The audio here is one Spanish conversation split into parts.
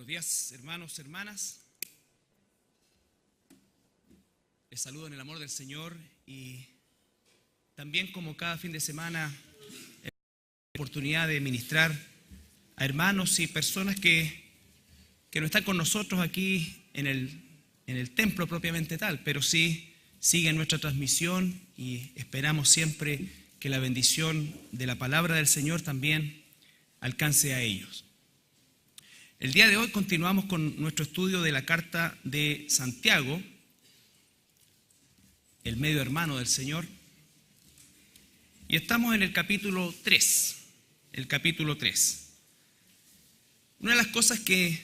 Buenos días, hermanos, hermanas. Les saludo en el amor del Señor y también, como cada fin de semana, he la oportunidad de ministrar a hermanos y personas que no están con nosotros aquí en el templo propiamente tal, pero sí siguen nuestra transmisión y esperamos siempre que la bendición de la palabra del Señor también alcance a ellos. El día de hoy continuamos con nuestro estudio de la carta de Santiago, el medio hermano del Señor, y estamos en el capítulo 3. Una de las cosas que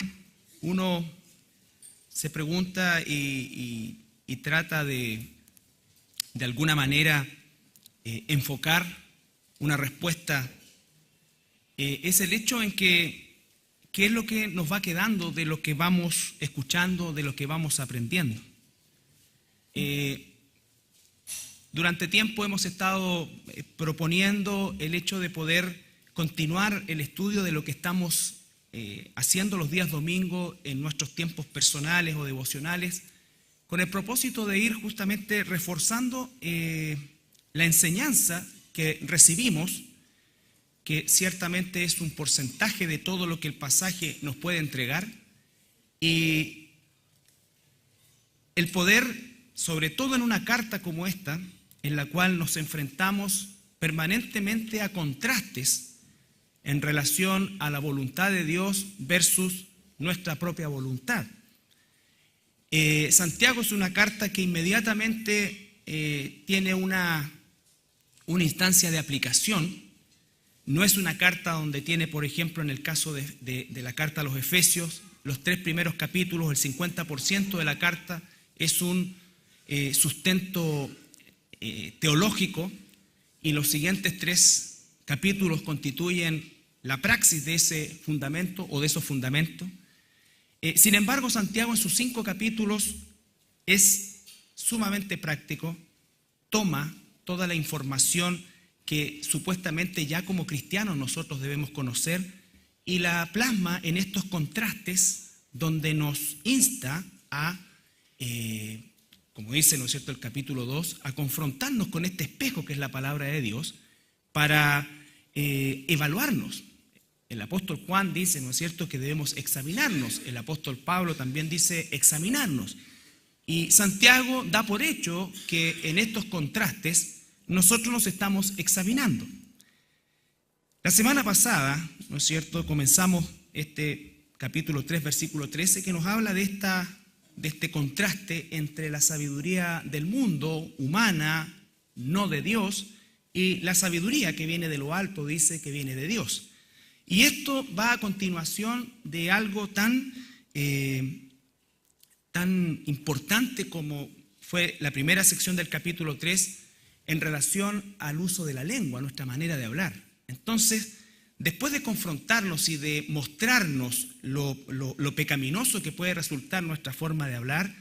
uno se pregunta y trata de alguna manera enfocar una respuesta es el hecho en que ¿qué es lo que nos va quedando de lo que vamos escuchando, de lo que vamos aprendiendo? Durante tiempo hemos estado proponiendo el hecho de poder continuar el estudio de lo que estamos haciendo los días domingos en nuestros tiempos personales o devocionales, con el propósito de ir justamente reforzando la enseñanza que recibimos, que ciertamente es un porcentaje de todo lo que el pasaje nos puede entregar, y el poder, sobre todo en una carta como esta, en la cual nos enfrentamos permanentemente a contrastes en relación a la voluntad de Dios versus nuestra propia voluntad. Santiago es una carta que inmediatamente tiene una instancia de aplicación. No es una carta donde tiene, por ejemplo, en el caso de la carta a los Efesios, los 3 primeros capítulos, el 50% de la carta es un sustento teológico, y los siguientes 3 capítulos constituyen la praxis de ese fundamento o de esos fundamentos. Sin embargo, Santiago en sus 5 capítulos es sumamente práctico, toma toda la información que supuestamente ya como cristianos nosotros debemos conocer y la plasma en estos contrastes donde nos insta a, como dice, ¿no es cierto?, el capítulo 2, a confrontarnos con este espejo que es la palabra de Dios para evaluarnos. El apóstol Juan dice, ¿no es cierto?, que debemos examinarnos. El apóstol Pablo también dice examinarnos. Y Santiago da por hecho que en estos contrastes nosotros nos estamos examinando. La semana pasada, ¿no es cierto?, comenzamos este capítulo 3, versículo 13, que nos habla de este contraste entre la sabiduría del mundo, humana, no de Dios, y la sabiduría que viene de lo alto, dice que viene de Dios. Y esto va a continuación de algo tan importante como fue la primera sección del capítulo 3, en relación al uso de la lengua, nuestra manera de hablar. Entonces, después de confrontarnos y de mostrarnos lo pecaminoso que puede resultar nuestra forma de hablar,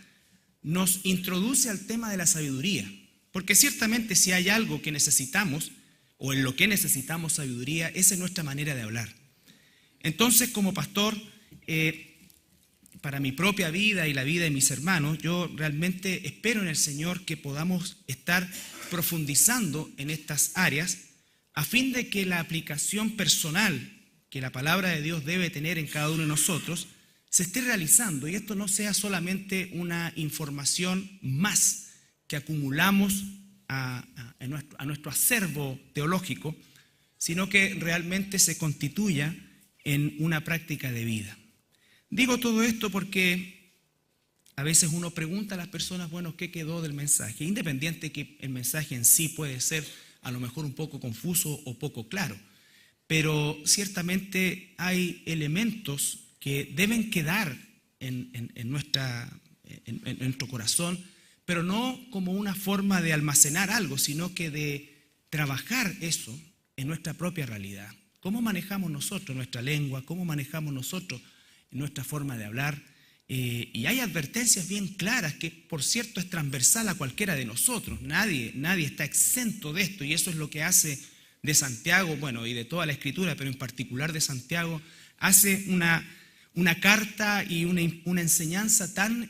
nos introduce al tema de la sabiduría. Porque ciertamente si hay algo que necesitamos, o en lo que necesitamos sabiduría, esa es nuestra manera de hablar. Entonces, como pastor, para mi propia vida y la vida de mis hermanos, yo realmente espero en el Señor que podamos estar profundizando en estas áreas a fin de que la aplicación personal que la palabra de Dios debe tener en cada uno de nosotros se esté realizando, y esto no sea solamente una información más que acumulamos a nuestro acervo teológico, sino que realmente se constituya en una práctica de vida. Digo todo esto porque a veces uno pregunta a las personas, bueno, ¿qué quedó del mensaje? Independiente que el mensaje en sí puede ser a lo mejor un poco confuso o poco claro, pero ciertamente hay elementos que deben quedar en nuestro corazón, pero no como una forma de almacenar algo, sino que de trabajar eso en nuestra propia realidad. ¿Cómo manejamos nosotros nuestra lengua? ¿Cómo manejamos nosotros nuestra forma de hablar? Y hay advertencias bien claras que, por cierto, es transversal a cualquiera de nosotros. Nadie está exento de esto, y eso es lo que hace de Santiago, bueno, y de toda la Escritura, pero en particular de Santiago, hace una una carta y una enseñanza tan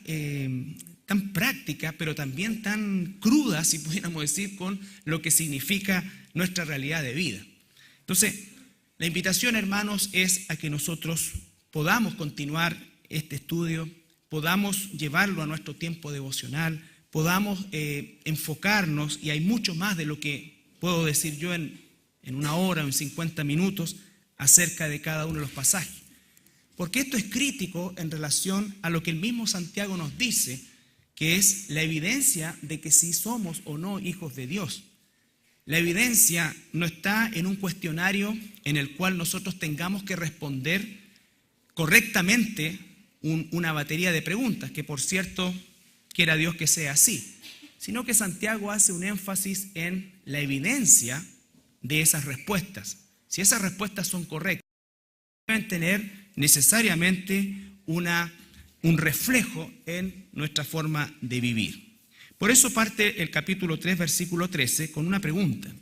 práctica, pero también tan cruda, si pudiéramos decir, con lo que significa nuestra realidad de vida. Entonces, la invitación, hermanos, es a que nosotros podamos continuar este estudio, podamos llevarlo a nuestro tiempo devocional, podamos enfocarnos, y hay mucho más de lo que puedo decir yo en una hora o en 50 minutos acerca de cada uno de los pasajes. Porque esto es crítico en relación a lo que el mismo Santiago nos dice, que es la evidencia de que si somos o no hijos de Dios. La evidencia no está en un cuestionario en el cual nosotros tengamos que responder correctamente una batería de preguntas, que por cierto, quiera Dios que sea así, sino que Santiago hace un énfasis en la evidencia de esas respuestas. Si esas respuestas son correctas, deben tener necesariamente un reflejo en nuestra forma de vivir. Por eso parte el capítulo 3, versículo 13, con una pregunta.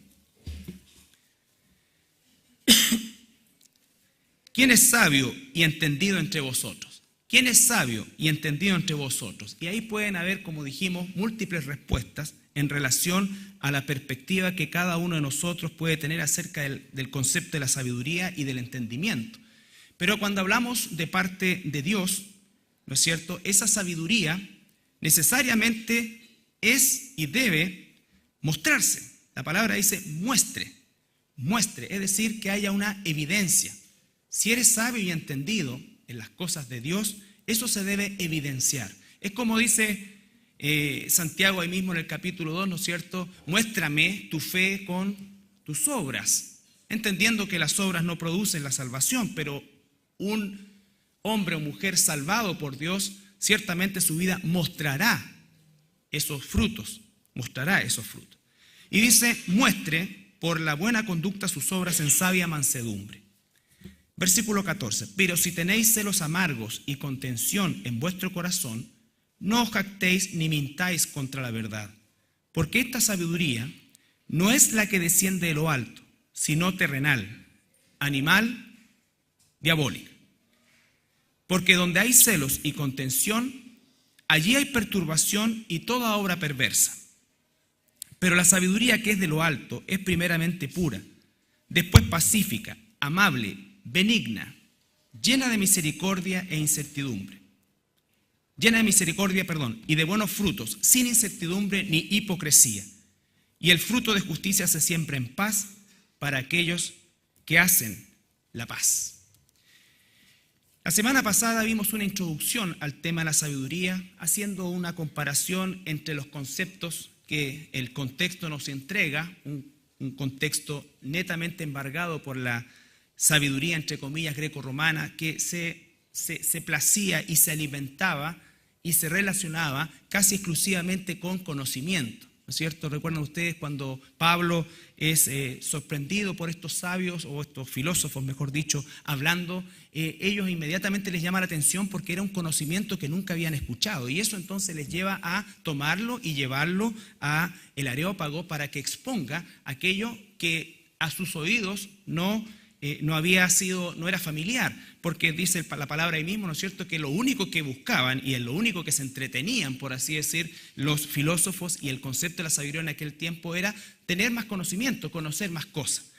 ¿Quién es sabio y entendido entre vosotros? ¿Quién es sabio y entendido entre vosotros? Y ahí pueden haber, como dijimos, múltiples respuestas en relación a la perspectiva que cada uno de nosotros puede tener acerca del concepto de la sabiduría y del entendimiento. Pero cuando hablamos de parte de Dios, ¿no es cierto?, esa sabiduría necesariamente es y debe mostrarse. La palabra dice muestre, es decir, que haya una evidencia. Si eres sabio y entendido en las cosas de Dios, eso se debe evidenciar. Es como dice Santiago ahí mismo en el capítulo 2, ¿no es cierto? Muéstrame tu fe con tus obras, entendiendo que las obras no producen la salvación, pero un hombre o mujer salvado por Dios, ciertamente su vida mostrará esos frutos, Y dice, muestre por la buena conducta sus obras en sabia mansedumbre. Versículo 14, pero si tenéis celos amargos y contención en vuestro corazón, no os jactéis ni mintáis contra la verdad, porque esta sabiduría no es la que desciende de lo alto, sino terrenal, animal, diabólica. Porque donde hay celos y contención, allí hay perturbación y toda obra perversa. Pero la sabiduría que es de lo alto es primeramente pura, después pacífica, amable, benigna, llena de misericordia e incertidumbre. Y de buenos frutos, sin incertidumbre ni hipocresía. Y el fruto de justicia se siembra en paz para aquellos que hacen la paz. La semana pasada vimos una introducción al tema de la sabiduría, haciendo una comparación entre los conceptos que el contexto nos entrega, un contexto netamente embargado por la sabiduría, entre comillas, greco-romana, que se placía y se alimentaba y se relacionaba casi exclusivamente con conocimiento, ¿no es cierto? Recuerdan ustedes cuando Pablo es sorprendido por estos sabios, o estos filósofos, mejor dicho, hablando, ellos inmediatamente les llama la atención porque era un conocimiento que nunca habían escuchado, y eso entonces les lleva a tomarlo y llevarlo a el Areópago para que exponga aquello que a sus oídos no era familiar, porque dice la palabra ahí mismo, ¿no es cierto?, que lo único que buscaban y en lo único que se entretenían, por así decir, los filósofos y el concepto de la sabiduría en aquel tiempo era tener más conocimiento, conocer más cosas.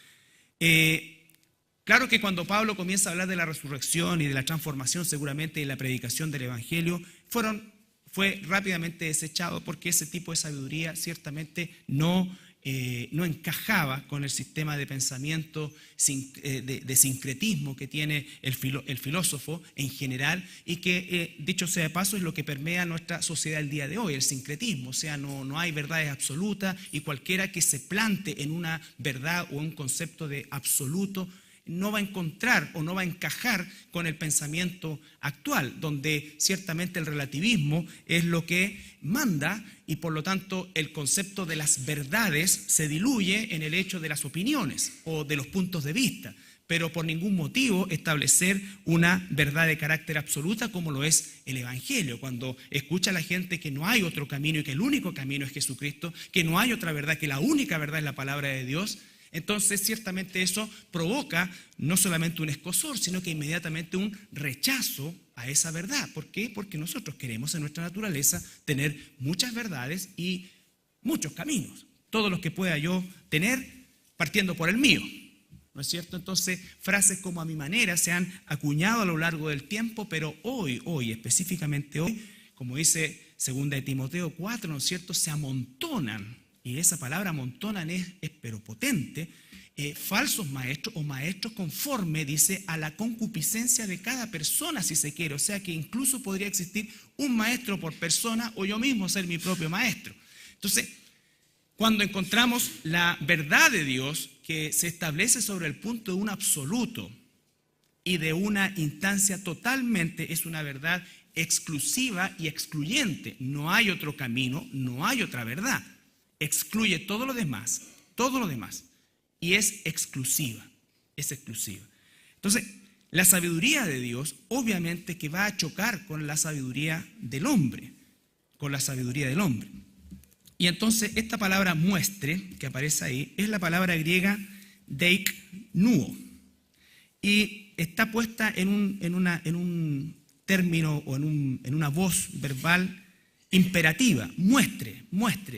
Claro que cuando Pablo comienza a hablar de la resurrección y de la transformación, seguramente en la predicación del Evangelio, fue rápidamente desechado porque ese tipo de sabiduría ciertamente no encajaba con el sistema de pensamiento de sincretismo que tiene el filósofo en general, y que, dicho sea de paso, es lo que permea nuestra sociedad el día de hoy, el sincretismo. O sea, no hay verdades absolutas, y cualquiera que se plante en una verdad o un concepto de absoluto no va a encontrar o no va a encajar con el pensamiento actual, donde ciertamente el relativismo es lo que manda, y por lo tanto el concepto de las verdades se diluye en el hecho de las opiniones o de los puntos de vista, pero por ningún motivo establecer una verdad de carácter absoluta como lo es el Evangelio. Cuando escucha a la gente que no hay otro camino y que el único camino es Jesucristo, que no hay otra verdad, que la única verdad es la palabra de Dios, Entonces, ciertamente eso provoca no solamente un escozor, sino que inmediatamente un rechazo a esa verdad. ¿Por qué? Porque nosotros queremos en nuestra naturaleza tener muchas verdades y muchos caminos, todos los que pueda yo tener partiendo por el mío, ¿no es cierto? Entonces, frases como a mi manera se han acuñado a lo largo del tiempo, pero hoy, específicamente hoy, como dice 2 de Timoteo 4, ¿no es cierto?, se amontonan, y esa palabra amontonan es pero potente, falsos maestros o maestros conforme, dice, a la concupiscencia de cada persona, si se quiere. O sea que incluso podría existir un maestro por persona o yo mismo ser mi propio maestro. Entonces, cuando encontramos la verdad de Dios que se establece sobre el punto de un absoluto y de una instancia totalmente, es una verdad exclusiva y excluyente. No hay otro camino, no hay otra verdad. Excluye todo lo demás, y es exclusiva, Entonces, la sabiduría de Dios obviamente que va a chocar con la sabiduría del hombre, Y entonces esta palabra muestre, que aparece ahí, es la palabra griega deiknuo, y está puesta en un término o en una voz verbal imperativa, muestre,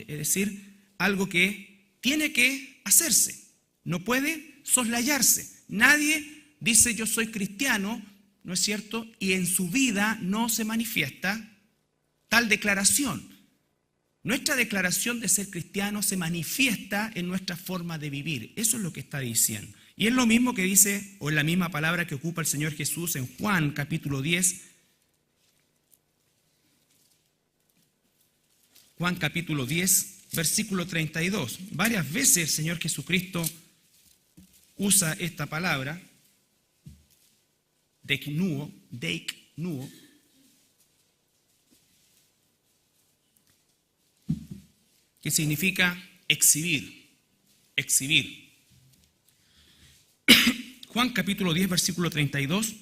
es decir, algo que tiene que hacerse, no puede soslayarse. Nadie dice yo soy cristiano, ¿no es cierto?, y en su vida no se manifiesta tal declaración. Nuestra declaración de ser cristiano se manifiesta en nuestra forma de vivir. Eso es lo que está diciendo. Y es lo mismo que dice, o es la misma palabra que ocupa el Señor Jesús en Juan capítulo 10. Juan capítulo 10, versículo 32. Varias veces el Señor Jesucristo usa esta palabra, deiknuo, que significa exhibir. Juan capítulo 10, versículo 32.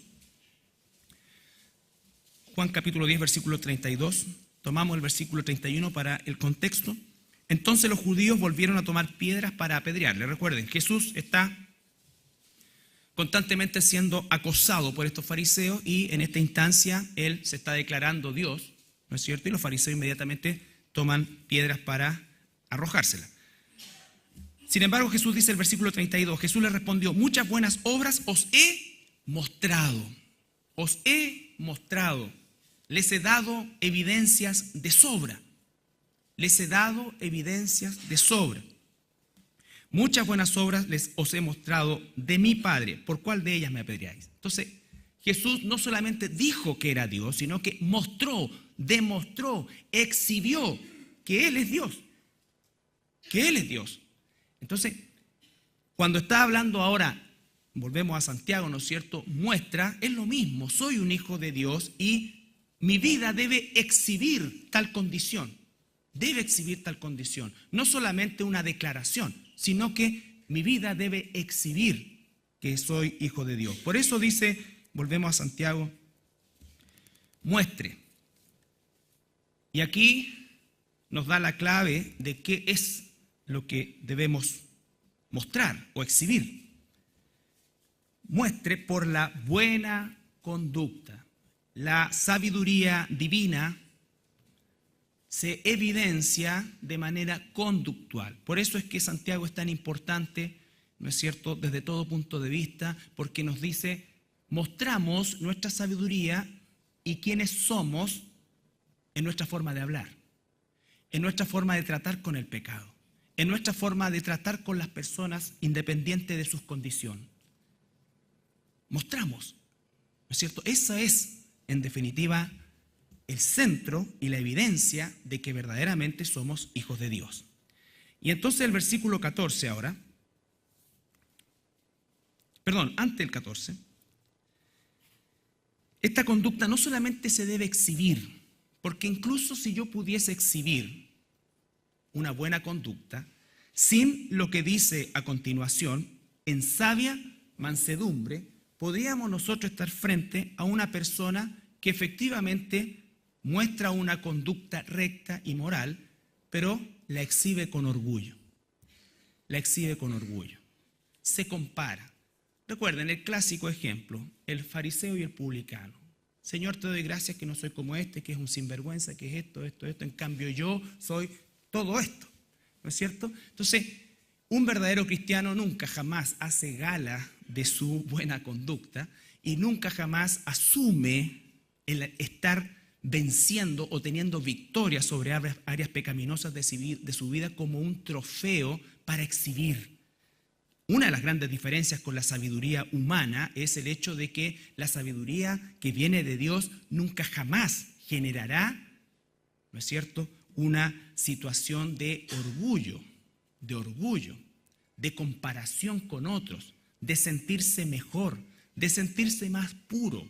Juan capítulo 10, versículo 32. Tomamos el versículo 31 para el contexto. Entonces los judíos volvieron a tomar piedras para apedrearle. Recuerden, Jesús está constantemente siendo acosado por estos fariseos y en esta instancia él se está declarando Dios, ¿no es cierto? Y los fariseos inmediatamente toman piedras para arrojárselas. Sin embargo, Jesús dice el versículo 32, Jesús les respondió, muchas buenas obras os he mostrado, les he dado evidencias de sobra, Muchas buenas obras os he mostrado de mi Padre, ¿por cuál de ellas me apedreáis? Entonces, Jesús no solamente dijo que era Dios, sino que mostró, demostró, exhibió que Él es Dios. Entonces, cuando está hablando ahora, volvemos a Santiago, ¿no es cierto? Muestra, es lo mismo, soy un hijo de Dios y mi vida debe exhibir tal condición. No solamente una declaración, sino que mi vida debe exhibir que soy hijo de Dios. Por eso dice, volvemos a Santiago, muestre. Y aquí nos da la clave de qué es lo que debemos mostrar o exhibir. Muestre por la buena conducta. La sabiduría divina se evidencia de manera conductual. Por eso es que Santiago es tan importante, ¿no es cierto?, desde todo punto de vista, porque nos dice, mostramos nuestra sabiduría y quiénes somos en nuestra forma de hablar, en nuestra forma de tratar con el pecado, en nuestra forma de tratar con las personas independiente de sus condiciones. Mostramos, ¿no es cierto? Esa es, en definitiva, el centro y la evidencia de que verdaderamente somos hijos de Dios. Y entonces el versículo 14 ahora, antes del 14, esta conducta no solamente se debe exhibir, porque incluso si yo pudiese exhibir una buena conducta, sin lo que dice a continuación, en sabia mansedumbre, podríamos nosotros estar frente a una persona que efectivamente muestra una conducta recta y moral, pero la exhibe con orgullo. se compara. Recuerden el clásico ejemplo, el fariseo y el publicano. Señor, te doy gracias que no soy como este, que es un sinvergüenza, que es esto. En cambio yo soy todo esto, ¿no es cierto? Entonces, un verdadero cristiano nunca jamás hace gala de su buena conducta y nunca jamás asume el estar venciendo o teniendo victoria sobre áreas pecaminosas de su vida como un trofeo para exhibir. Una de las grandes diferencias con la sabiduría humana es el hecho de que la sabiduría que viene de Dios nunca jamás generará, ¿no es cierto?, una situación de orgullo, de comparación con otros, de sentirse mejor, de sentirse más puro,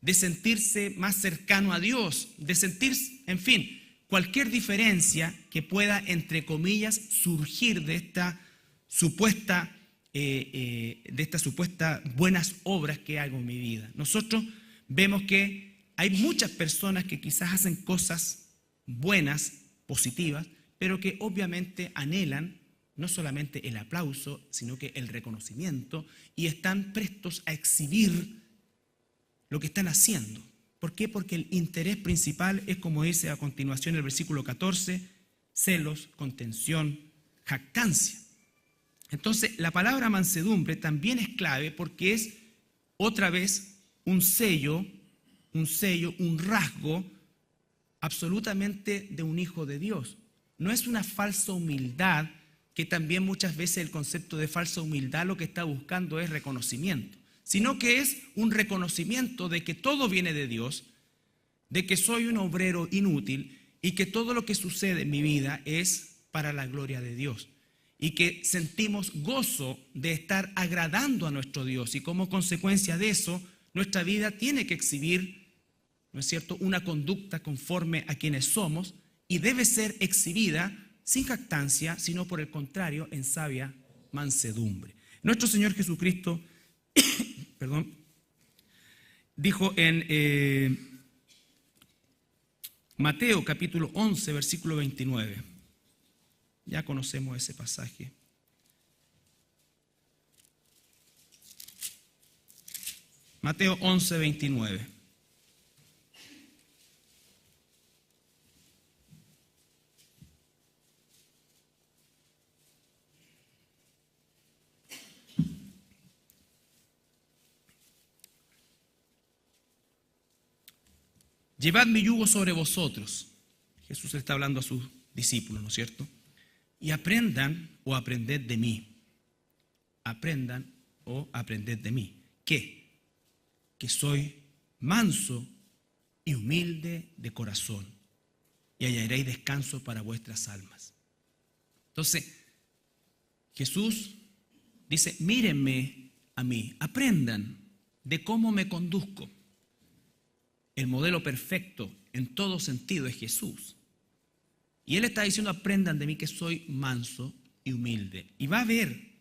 de sentirse más cercano a Dios, de sentirse, en fin, cualquier diferencia que pueda, entre comillas, surgir de estas supuestas buenas obras que hago en mi vida. Nosotros vemos que hay muchas personas que quizás hacen cosas buenas, positivas, pero que obviamente anhelan no solamente el aplauso, sino que el reconocimiento, y están prestos a exhibir lo que están haciendo. ¿Por qué? Porque el interés principal es, como dice a continuación el versículo 14, celos, contención, jactancia. Entonces, la palabra mansedumbre también es clave porque es otra vez un sello, un rasgo absolutamente de un hijo de Dios. No es una falsa humildad, que también muchas veces el concepto de falsa humildad lo que está buscando es reconocimiento, sino que es un reconocimiento de que todo viene de Dios, de que soy un obrero inútil y que todo lo que sucede en mi vida es para la gloria de Dios. Y que sentimos gozo de estar agradando a nuestro Dios y como consecuencia de eso, nuestra vida tiene que exhibir, ¿no es cierto?, una conducta conforme a quienes somos y debe ser exhibida sin jactancia, sino por el contrario, en sabia mansedumbre. Nuestro Señor Jesucristo, dijo en Mateo capítulo 11, versículo 29. Ya conocemos ese pasaje. Mateo 11, 29. Llevad mi yugo sobre vosotros. Jesús le está hablando a sus discípulos, ¿no es cierto? Y aprendan o aprended de mí. Aprendan o aprended de mí. ¿Qué? Que soy manso y humilde de corazón, y hallaréis descanso para vuestras almas. Entonces, Jesús dice, mírenme a mí, aprendan de cómo me conduzco. El modelo perfecto en todo sentido es Jesús. Y Él está diciendo, aprendan de mí que soy manso y humilde. Y va a haber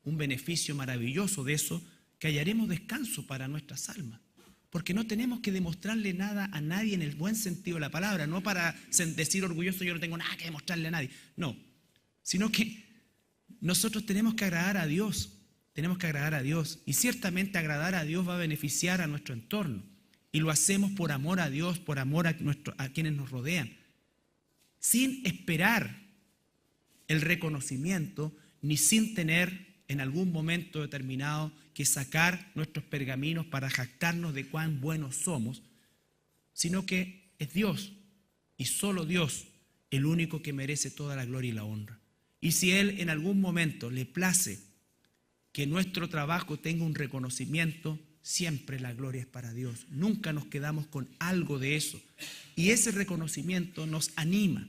un beneficio maravilloso de eso, que hallaremos descanso para nuestras almas. Porque no tenemos que demostrarle nada a nadie en el buen sentido de la palabra, no para decir orgulloso, yo no tengo nada que demostrarle a nadie. No, sino que nosotros tenemos que agradar a Dios. Tenemos que agradar a Dios. Y ciertamente agradar a Dios va a beneficiar a nuestro entorno. Y lo hacemos por amor a Dios, por amor a quienes nos rodean, sin esperar el reconocimiento, ni sin tener en algún momento determinado que sacar nuestros pergaminos para jactarnos de cuán buenos somos, sino que es Dios y solo Dios el único que merece toda la gloria y la honra. Y si Él en algún momento le place que nuestro trabajo tenga un reconocimiento, siempre la gloria es para Dios. Nunca nos quedamos con algo de eso. Y ese reconocimiento nos anima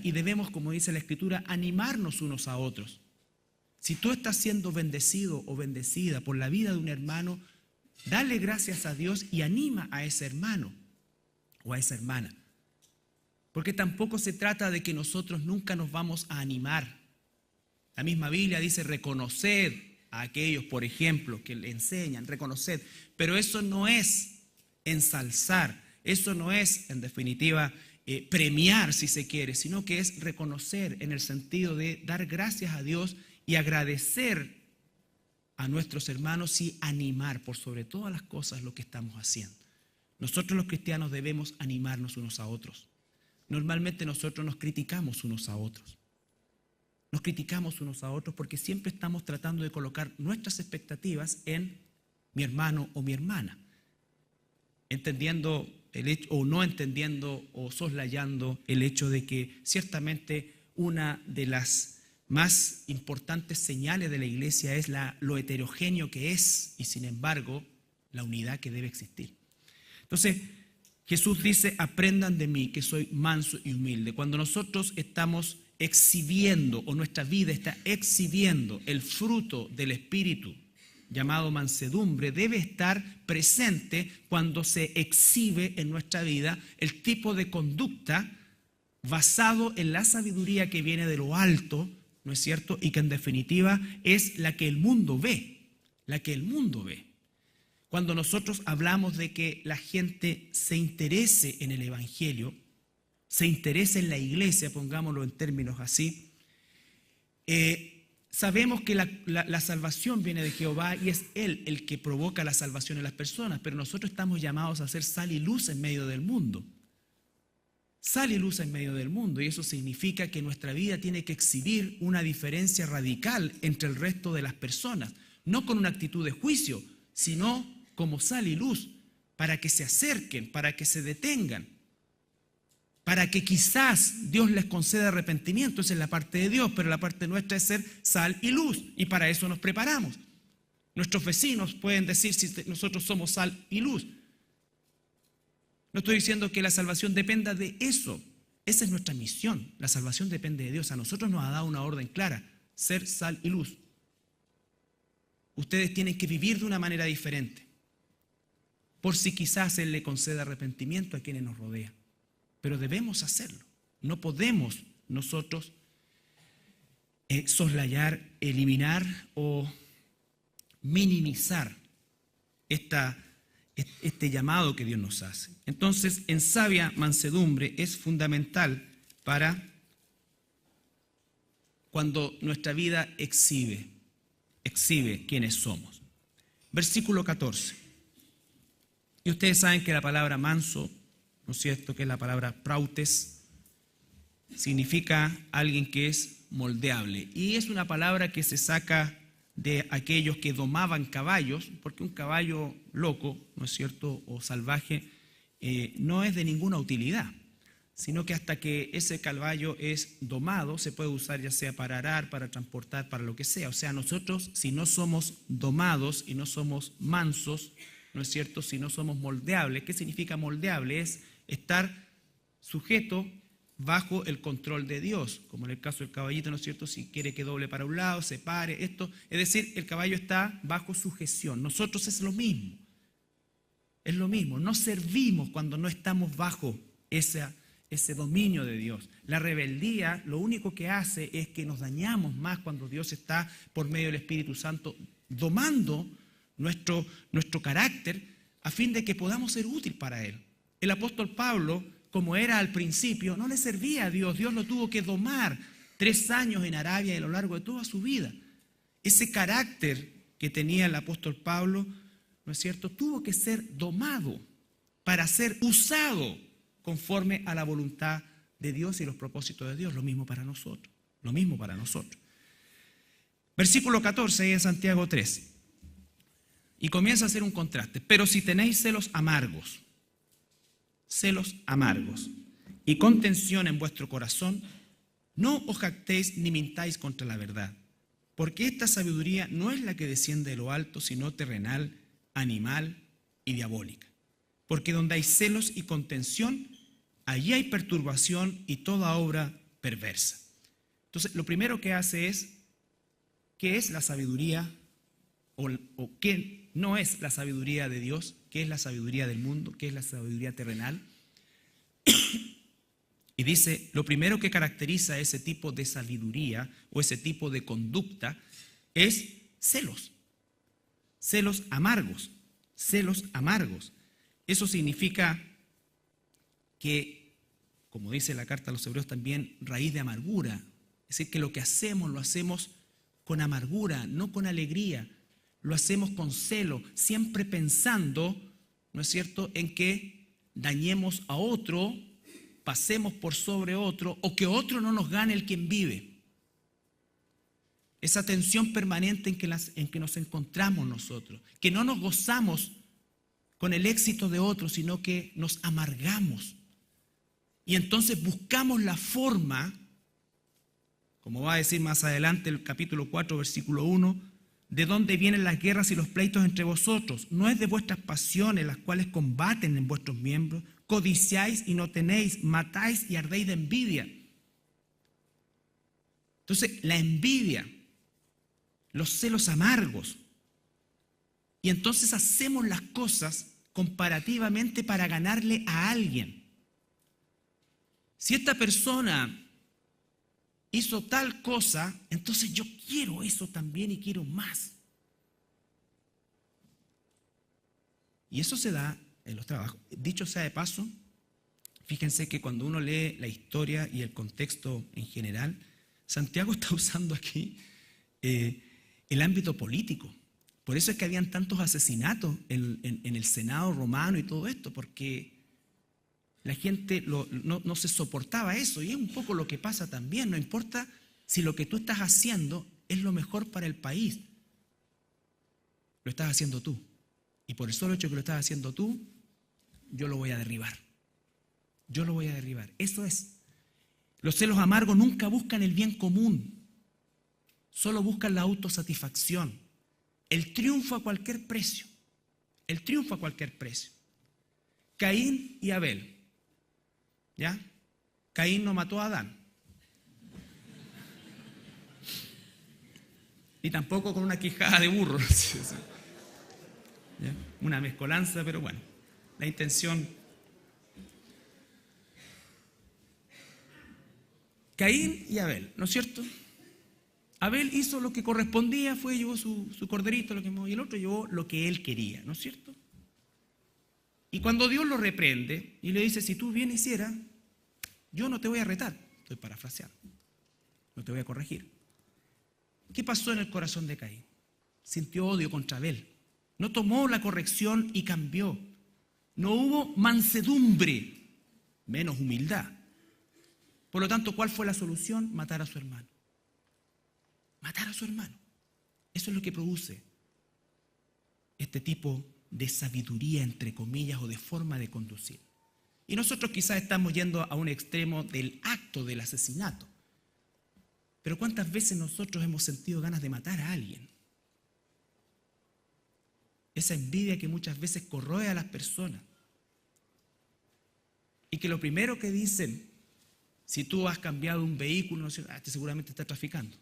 y debemos, como dice la Escritura, animarnos unos a otros. Si tú estás siendo bendecido o bendecida por la vida de un hermano, dale gracias a Dios y anima a ese hermano o a esa hermana. Porque tampoco se trata de que nosotros nunca nos vamos a animar. La misma Biblia dice reconoced a aquellos, por ejemplo, que le enseñan, reconoced. Pero eso no es ensalzar, eso no es, en definitiva, premiar, si se quiere, sino que es reconocer en el sentido de dar gracias a Dios y agradecer a nuestros hermanos y animar por sobre todas las cosas lo que estamos haciendo. Nosotros los cristianos debemos animarnos unos a otros. Normalmente nosotros nos criticamos unos a otros. Nos criticamos unos a otros porque siempre estamos tratando de colocar nuestras expectativas en mi hermano o mi hermana, entendiendo el hecho, o no entendiendo o soslayando el hecho de que ciertamente una de las más importantes señales de la iglesia es lo heterogéneo que es y sin embargo la unidad que debe existir. Entonces Jesús dice: aprendan de mí que soy manso y humilde. Cuando nosotros estamos exhibiendo, o nuestra vida está exhibiendo el fruto del Espíritu llamado mansedumbre, debe estar presente cuando se exhibe en nuestra vida el tipo de conducta basado en la sabiduría que viene de lo alto, ¿no es cierto? Y que en definitiva es la que el mundo ve, la que el mundo ve. Cuando nosotros hablamos de que la gente se interese en el Evangelio, se interese en la iglesia, pongámoslo en términos así, sabemos que la salvación viene de Jehová y es Él el que provoca la salvación en las personas, pero nosotros estamos llamados a ser sal y luz en medio del mundo. Sal y luz en medio del mundo, y eso significa que nuestra vida tiene que exhibir una diferencia radical entre el resto de las personas, no con una actitud de juicio, sino como sal y luz, para que se acerquen, para que se detengan, para que quizás Dios les conceda arrepentimiento. Esa es la parte de Dios, pero la parte nuestra es ser sal y luz, y para eso nos preparamos. Nuestros vecinos pueden decir si nosotros somos sal y luz. No estoy diciendo que la salvación dependa de eso. Esa es nuestra misión. La salvación depende de Dios. A nosotros nos ha dado una orden clara: ser sal y luz. Ustedes tienen que vivir de una manera diferente, por si quizás Él le conceda arrepentimiento a quienes nos rodean. Pero debemos hacerlo. No podemos nosotros soslayar, eliminar o minimizar este llamado que Dios nos hace. Entonces, en sabia mansedumbre es fundamental para cuando nuestra vida exhibe quiénes somos. Versículo 14. Y ustedes saben que la palabra manso, ¿no es cierto?, que es la palabra prautes, significa alguien que es moldeable. Y es una palabra que se saca de aquellos que domaban caballos, porque un caballo loco, ¿no es cierto?, o salvaje, no es de ninguna utilidad, sino que hasta que ese caballo es domado, se puede usar ya sea para arar, para transportar, para lo que sea. O sea, nosotros, si no somos domados y no somos mansos, ¿no es cierto?, si no somos moldeables. ¿Qué significa moldeable? Es estar sujeto bajo el control de Dios, como en el caso del caballito, ¿no es cierto?, si quiere que doble para un lado, se pare, esto, es decir, el caballo está bajo sujeción. Nosotros es lo mismo, no servimos cuando no estamos bajo ese dominio de Dios. La rebeldía lo único que hace es que nos dañamos más cuando Dios está por medio del Espíritu Santo domando nuestro carácter a fin de que podamos ser útil para Él. El apóstol Pablo, como era al principio, no le servía a Dios. Dios lo tuvo que domar 3 años en Arabia y a lo largo de toda su vida. Ese carácter que tenía el apóstol Pablo, ¿no es cierto?, tuvo que ser domado para ser usado conforme a la voluntad de Dios y los propósitos de Dios. Lo mismo para nosotros. Versículo 14 en Santiago 3. Y comienza a hacer un contraste. Pero si tenéis celos amargos y contención en vuestro corazón, no os jactéis ni mintáis contra la verdad, porque esta sabiduría no es la que desciende de lo alto, sino terrenal, animal y diabólica. Porque donde hay celos y contención, allí hay perturbación y toda obra perversa. Entonces, lo primero que hace es, ¿qué es la sabiduría o qué no es la sabiduría de Dios? ¿Qué es la sabiduría del mundo? ¿Qué es la sabiduría terrenal? Y dice, lo primero que caracteriza ese tipo de sabiduría o ese tipo de conducta es celos. Celos amargos. Eso significa que como dice la carta a los Hebreos también, raíz de amargura. Es decir, que lo que hacemos lo hacemos con amargura, no con alegría. Lo hacemos con celo, siempre pensando, ¿no es cierto?, en que dañemos a otro, pasemos por sobre otro, o que otro no nos gane el quien vive. Esa tensión permanente en que nos encontramos nosotros, que no nos gozamos con el éxito de otros, sino que nos amargamos. Y entonces buscamos la forma, como va a decir más adelante el capítulo 4, versículo 1, de dónde vienen las guerras y los pleitos entre vosotros. No es de vuestras pasiones las cuales combaten en vuestros miembros. Codiciáis y no tenéis, matáis y ardéis de envidia. Entonces, la envidia, los celos amargos. Y entonces hacemos las cosas comparativamente para ganarle a alguien. Si esta persona hizo tal cosa, entonces yo quiero eso también y quiero más. Y eso se da en los trabajos. Dicho sea de paso, fíjense que cuando uno lee la historia y el contexto en general, Santiago está usando aquí el ámbito político. Por eso es que habían tantos asesinatos en el Senado romano y todo esto, porque la gente no se soportaba eso, y es un poco lo que pasa también. No importa si lo que tú estás haciendo es lo mejor para el país, lo estás haciendo tú. Y por el solo hecho que lo estás haciendo tú, yo lo voy a derribar. Yo lo voy a derribar. Eso es. Los celos amargos nunca buscan el bien común, solo buscan la autosatisfacción, el triunfo a cualquier precio. El triunfo a cualquier precio. Caín y Abel. ¿Ya? Caín no mató a Adán. Y tampoco con una quijada de burro. ¿Ya? Una mezcolanza, pero bueno, la intención. Caín y Abel, ¿no es cierto? Abel hizo lo que correspondía, llevó su corderito, y el otro llevó lo que él quería, ¿no es cierto? Y cuando Dios lo reprende y le dice, si tú bien hicieras, yo no te voy a retar, estoy parafraseando, no te voy a corregir. ¿Qué pasó en el corazón de Caín? Sintió odio contra Abel, no tomó la corrección y cambió. No hubo mansedumbre, menos humildad. Por lo tanto, ¿cuál fue la solución? Matar a su hermano. Matar a su hermano. Eso es lo que produce este tipo de sabiduría, entre comillas, o de forma de conducir. Y nosotros quizás estamos yendo a un extremo del acto del asesinato. Pero ¿cuántas veces nosotros hemos sentido ganas de matar a alguien? Esa envidia que muchas veces corroe a las personas. Y que lo primero que dicen, si tú has cambiado un vehículo, no sé, este seguramente está traficando.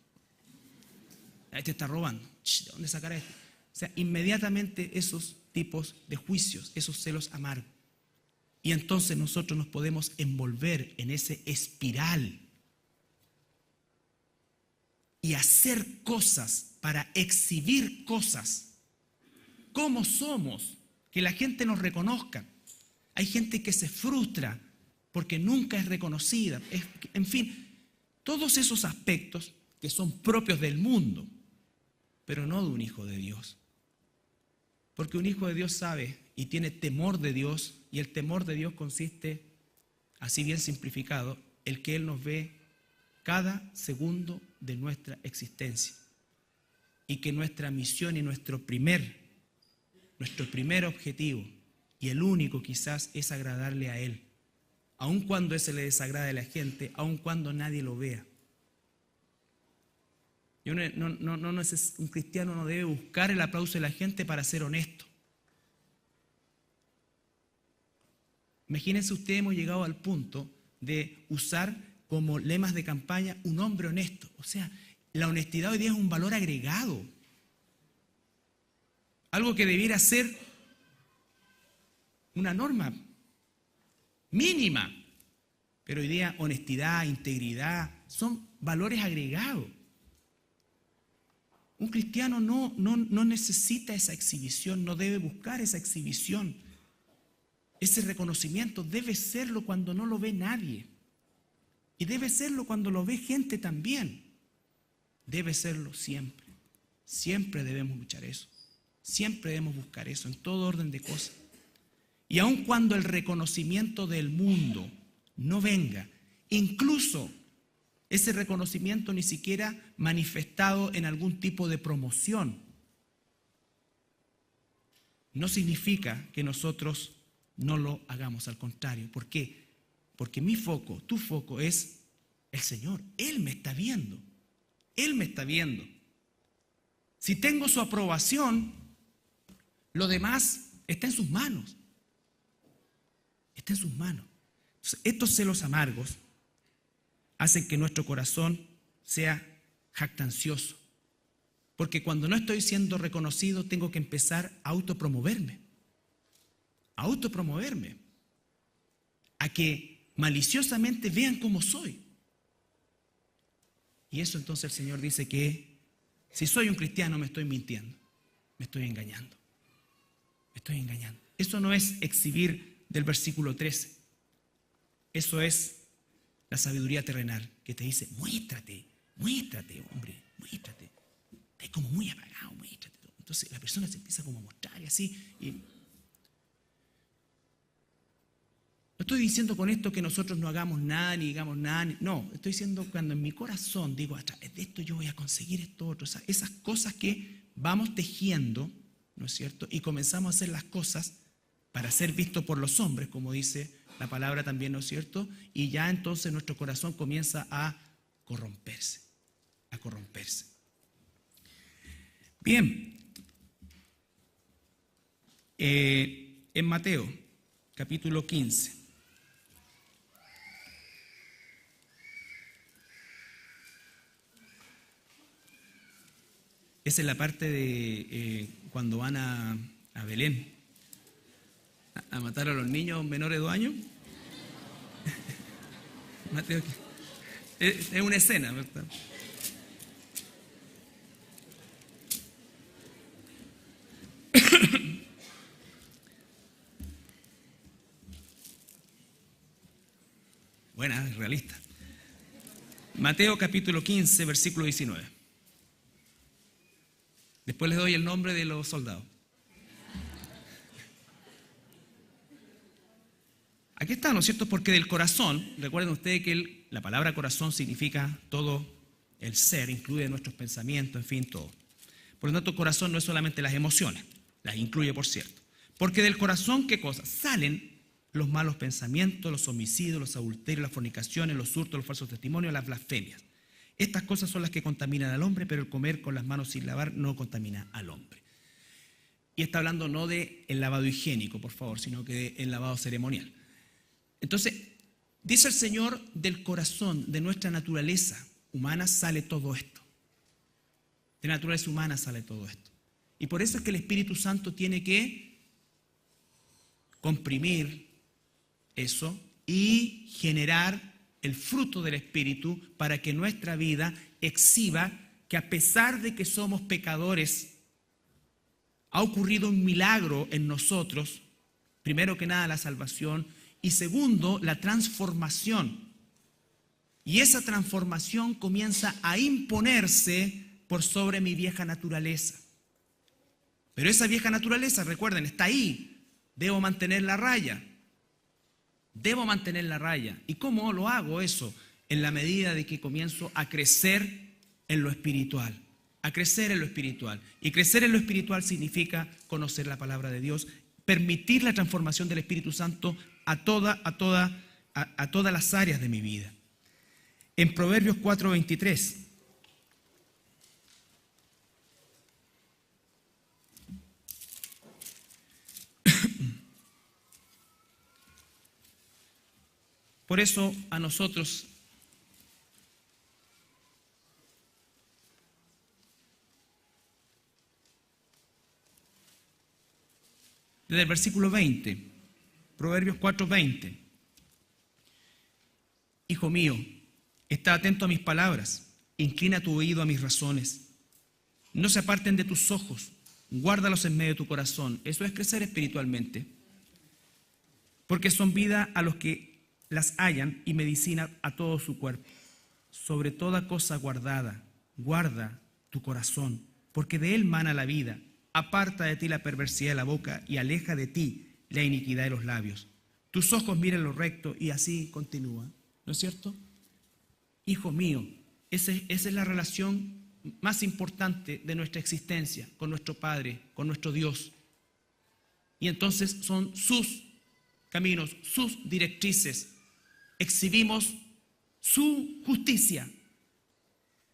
Este está robando. ¿De dónde sacará esto? O sea, inmediatamente esos tipos de juicios, esos celos amargos. Y entonces nosotros nos podemos envolver en ese espiral y hacer cosas para exhibir cosas. ¿Cómo somos? Que la gente nos reconozca. Hay gente que se frustra porque nunca es reconocida. En fin, todos esos aspectos que son propios del mundo, pero no de un hijo de Dios. Porque un hijo de Dios sabe y tiene temor de Dios, y el temor de Dios consiste, así bien simplificado, el que Él nos ve cada segundo de nuestra existencia. Y que nuestra misión y nuestro primer objetivo, y el único quizás, es agradarle a Él. Aun cuando ese le desagrade a la gente, aun cuando nadie lo vea. Un cristiano no debe buscar el aplauso de la gente para ser honesto. Imagínense ustedes, hemos llegado al punto de usar como lemas de campaña un hombre honesto. O sea, la honestidad hoy día es un valor agregado. Algo que debiera ser una norma mínima. Pero hoy día honestidad, integridad son valores agregados. Un cristiano no necesita esa exhibición, no debe buscar esa exhibición. Ese reconocimiento debe serlo cuando no lo ve nadie. Y debe serlo cuando lo ve gente también. Debe serlo siempre. Siempre debemos luchar eso. Siempre debemos buscar eso en todo orden de cosas. Y aun cuando el reconocimiento del mundo no venga, incluso ese reconocimiento ni siquiera manifestado en algún tipo de promoción, no significa que nosotros no lo hagamos, al contrario. ¿Por qué? Porque mi foco, tu foco es el Señor. Él me está viendo. Él me está viendo. Si tengo su aprobación, lo demás está en sus manos. Está en sus manos. Entonces, estos celos amargos hacen que nuestro corazón sea jactancioso. Porque cuando no estoy siendo reconocido, tengo que empezar a autopromoverme. A autopromoverme. A que maliciosamente vean cómo soy. Y eso entonces el Señor dice que si soy un cristiano me estoy mintiendo, me estoy engañando. Me estoy engañando. Eso no es exhibir del versículo 13. Eso es la sabiduría terrenal que te dice, muéstrate, hombre, muéstrate. Estás como muy apagado, muéstrate. Entonces la persona se empieza como a mostrar y así. Y no estoy diciendo con esto que nosotros no hagamos nada, ni digamos nada. No, estoy diciendo cuando en mi corazón digo, a través de esto yo voy a conseguir esto otro. O sea, esas cosas que vamos tejiendo, ¿no es cierto? Y comenzamos a hacer las cosas para ser visto por los hombres, como dice la palabra también, ¿no es cierto? Y ya entonces nuestro corazón comienza a corromperse, a corromperse. Bien, en Mateo, capítulo 15. Esa es la parte de cuando van a Belén a matar a los niños menores de 2 años. Mateo, es una escena, ¿verdad? Buena, realista. Mateo capítulo 15, versículo 19. Después les doy el nombre de los soldados. Aquí está, ¿no es cierto? Porque del corazón, recuerden ustedes que la palabra corazón significa todo el ser, incluye nuestros pensamientos, en fin, todo. Por lo tanto, corazón no es solamente las emociones, las incluye, por cierto. Porque del corazón, ¿qué cosas? Salen los malos pensamientos, los homicidios, los adulterios, las fornicaciones, los hurtos, los falsos testimonios, las blasfemias. Estas cosas son las que contaminan al hombre, pero el comer con las manos sin lavar no contamina al hombre. Y está hablando no del lavado higiénico, por favor, sino que del lavado ceremonial. Entonces, dice el Señor, del corazón, de nuestra naturaleza humana sale todo esto. De naturaleza humana sale todo esto. Y por eso es que el Espíritu Santo tiene que comprimir eso y generar el fruto del Espíritu para que nuestra vida exhiba que a pesar de que somos pecadores, ha ocurrido un milagro en nosotros, primero que nada la salvación y segundo la transformación. Y esa transformación comienza a imponerse por sobre mi vieja naturaleza. Pero esa vieja naturaleza, recuerden, está ahí. Debo mantener la raya. Debo mantener la raya. ¿Y cómo lo hago eso? En la medida de que comienzo a crecer en lo espiritual. A crecer en lo espiritual. Y crecer en lo espiritual significa conocer la palabra de Dios, permitir la transformación del Espíritu Santo a todas las áreas de mi vida. En Proverbios 4:23. Por eso a nosotros desde el versículo 20, Proverbios 4:20. Hijo mío, está atento a mis palabras, inclina tu oído a mis razones. No se aparten de tus ojos, guárdalos en medio de tu corazón. Eso es crecer espiritualmente. Porque son vida a los que las hallan y medicina a todo su cuerpo. Sobre toda cosa guardada, guarda tu corazón, porque de él mana la vida. Aparta de ti la perversidad de la boca y aleja de ti la iniquidad de los labios. Tus ojos miren lo recto, y así continúa. ¿No es cierto? Hijo mío, esa es la relación más importante de nuestra existencia con nuestro Padre, con nuestro Dios. Y entonces son sus caminos, sus directrices. Exhibimos su justicia,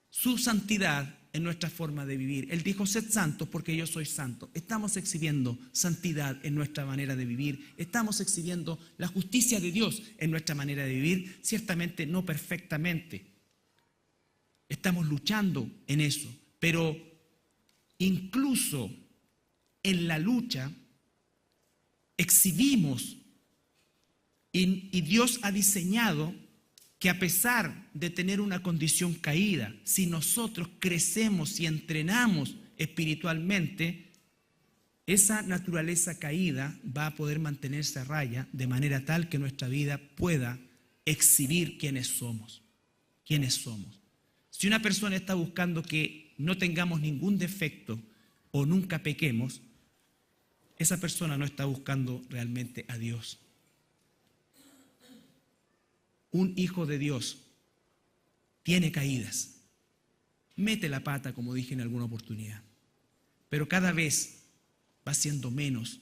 su santidad en nuestra forma de vivir. Él dijo: sed santos porque yo soy santo. Estamos exhibiendo santidad en nuestra manera de vivir. Estamos exhibiendo la justicia de Dios en nuestra manera de vivir. Ciertamente no perfectamente. Estamos luchando en eso. Pero incluso en la lucha exhibimos, y Dios ha diseñado que a pesar de tener una condición caída, si nosotros crecemos y entrenamos espiritualmente, esa naturaleza caída va a poder mantenerse a raya de manera tal que nuestra vida pueda exhibir quiénes somos. ¿Quiénes somos? Si una persona está buscando que no tengamos ningún defecto o nunca pequemos, esa persona no está buscando realmente a Dios. Un hijo de Dios tiene caídas, mete la pata, como dije en alguna oportunidad, pero cada vez va siendo menos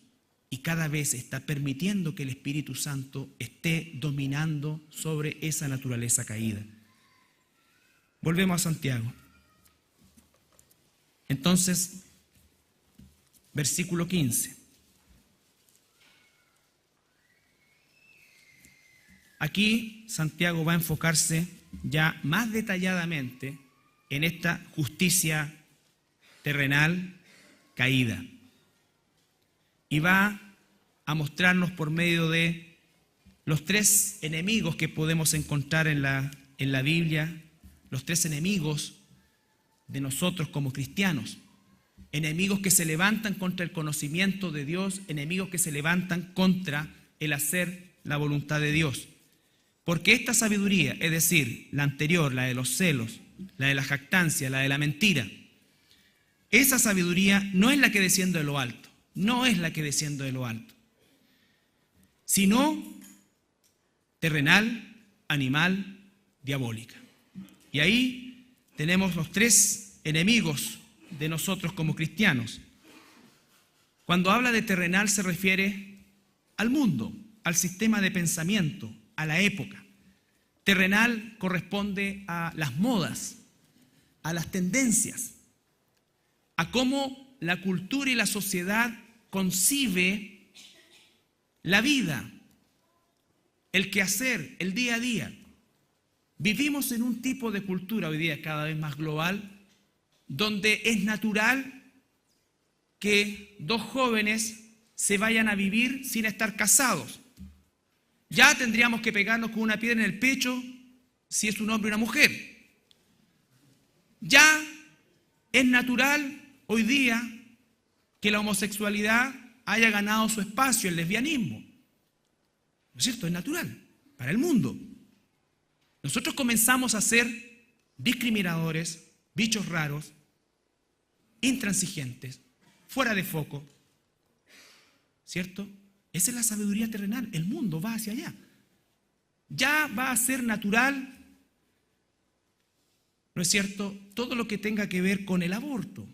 y cada vez está permitiendo que el Espíritu Santo esté dominando sobre esa naturaleza caída. Volvemos a Santiago. Entonces, versículo 15. Aquí Santiago va a enfocarse ya más detalladamente en esta justicia terrenal caída. Y va a mostrarnos por medio de los tres enemigos que podemos encontrar en la Biblia, los tres enemigos de nosotros como cristianos. Enemigos que se levantan contra el conocimiento de Dios, enemigos que se levantan contra el hacer la voluntad de Dios. Porque esta sabiduría, es decir, la anterior, la de los celos, la de la jactancia, la de la mentira, esa sabiduría no es la que desciende de lo alto, no es la que desciende de lo alto, sino terrenal, animal, diabólica. Y ahí tenemos los tres enemigos de nosotros como cristianos. Cuando habla de terrenal se refiere al mundo, al sistema de pensamiento, a la época. Terrenal corresponde a las modas, a las tendencias, a cómo la cultura y la sociedad concibe la vida, el quehacer, el día a día. Vivimos en un tipo de cultura hoy día cada vez más global, donde es natural que dos jóvenes se vayan a vivir sin estar casados. Ya tendríamos que pegarnos con una piedra en el pecho si es un hombre y una mujer. Ya es natural hoy día que la homosexualidad haya ganado su espacio, el lesbianismo. ¿No es cierto? Es natural para el mundo. Nosotros comenzamos a ser discriminadores, bichos raros, intransigentes, fuera de foco. ¿Cierto? Esa es la sabiduría terrenal. El mundo va hacia allá. Ya va a ser natural, ¿no es cierto?, todo lo que tenga que ver con el aborto.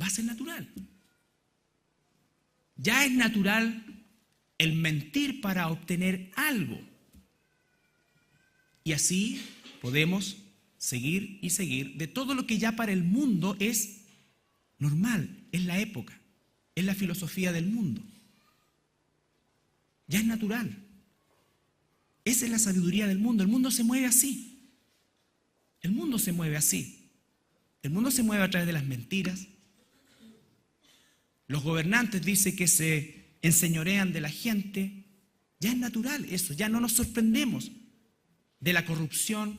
Va a ser natural. Ya es natural el mentir para obtener algo. Y así podemos seguir y seguir de todo lo que ya para el mundo es normal, es la época. Es la filosofía del mundo. Ya es natural. Esa es la sabiduría del mundo. El mundo se mueve así. El mundo se mueve así. El mundo se mueve a través de las mentiras. Los gobernantes dicen que se enseñorean de la gente. Ya es natural eso. Ya no nos sorprendemos de la corrupción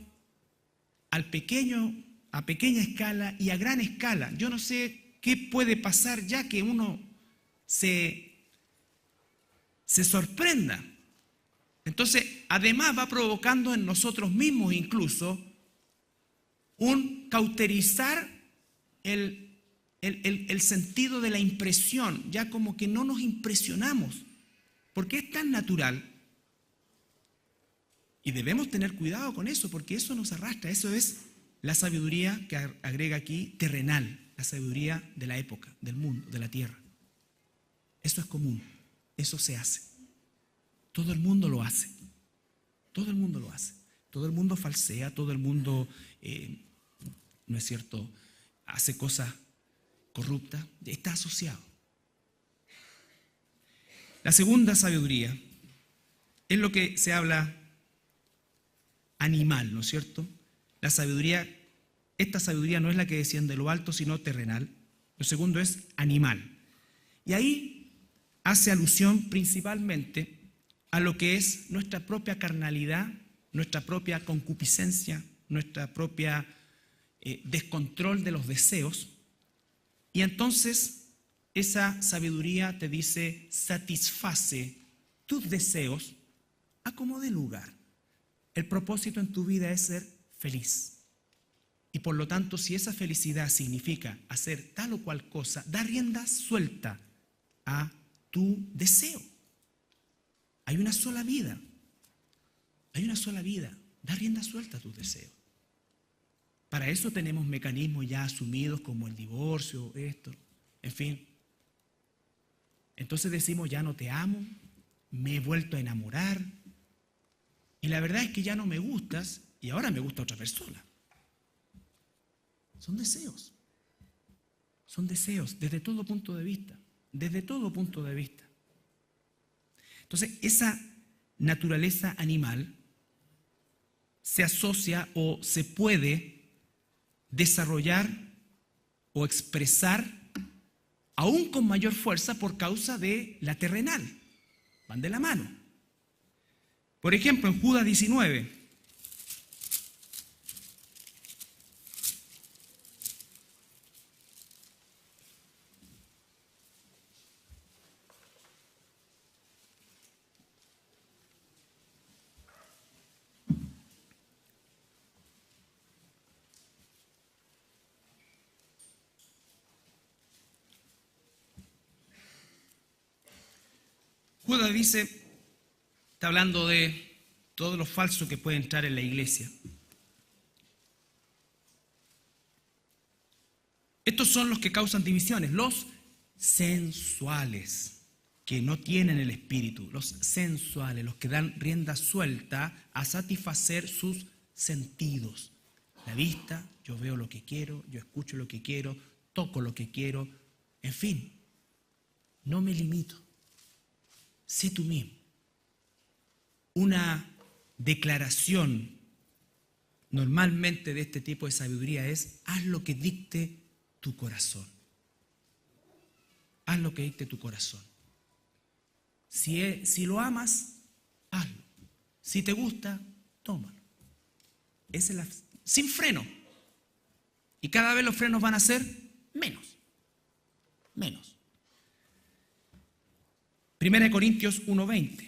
a pequeña escala y a gran escala. Yo no sé qué puede pasar ya que uno se sorprenda Entonces, además va provocando en nosotros mismos incluso un cauterizar el sentido de la impresión, ya como que no nos impresionamos, porque es tan natural. Y debemos tener cuidado con eso, porque eso nos arrastra. Eso es la sabiduría que agrega aquí, terrenal, la sabiduría de la época, del mundo, de la tierra. Eso es común, eso se hace. Todo el mundo lo hace. Todo el mundo lo hace. Todo el mundo falsea, todo el mundo, ¿no es cierto?, hace cosas corruptas. Está asociado. La segunda sabiduría es lo que se habla animal, ¿no es cierto? La sabiduría, esta sabiduría no es la que desciende de lo alto, sino terrenal. Lo segundo es animal. Y ahí hace alusión principalmente a lo que es nuestra propia carnalidad, nuestra propia concupiscencia, nuestra propia descontrol de los deseos. Y entonces esa sabiduría te dice, satisface tus deseos a como dé lugar. El propósito en tu vida es ser feliz. Y por lo tanto, si esa felicidad significa hacer tal o cual cosa, da rienda suelta a tu deseo. Hay una sola vida. Hay una sola vida. Da rienda suelta a tus deseos. Para eso tenemos mecanismos ya asumidos como el divorcio, esto, en fin. Entonces decimos, ya no te amo, me he vuelto a enamorar. Y la verdad es que ya no me gustas y ahora me gusta otra persona. Son deseos. Son deseos desde todo punto de vista. Desde todo punto de vista. Entonces, esa naturaleza animal se asocia o se puede desarrollar o expresar aún con mayor fuerza por causa de la terrenal. Van de la mano. Por ejemplo, en Judas 19, Judas dice, está hablando de todo lo falso que puede entrar en la iglesia. Estos son los que causan divisiones, los sensuales, que no tienen el espíritu, los sensuales, los que dan rienda suelta a satisfacer sus sentidos. La vista, yo veo lo que quiero, yo escucho lo que quiero, toco lo que quiero, en fin, no me limito. Sé tú mismo. Una declaración normalmente de este tipo de sabiduría es, haz lo que dicte tu corazón. Haz lo que dicte tu corazón. Si lo amas, hazlo. Si te gusta, tómalo. Esa es sin freno. Y cada vez los frenos van a ser menos. Menos. 1 Corintios 1:20.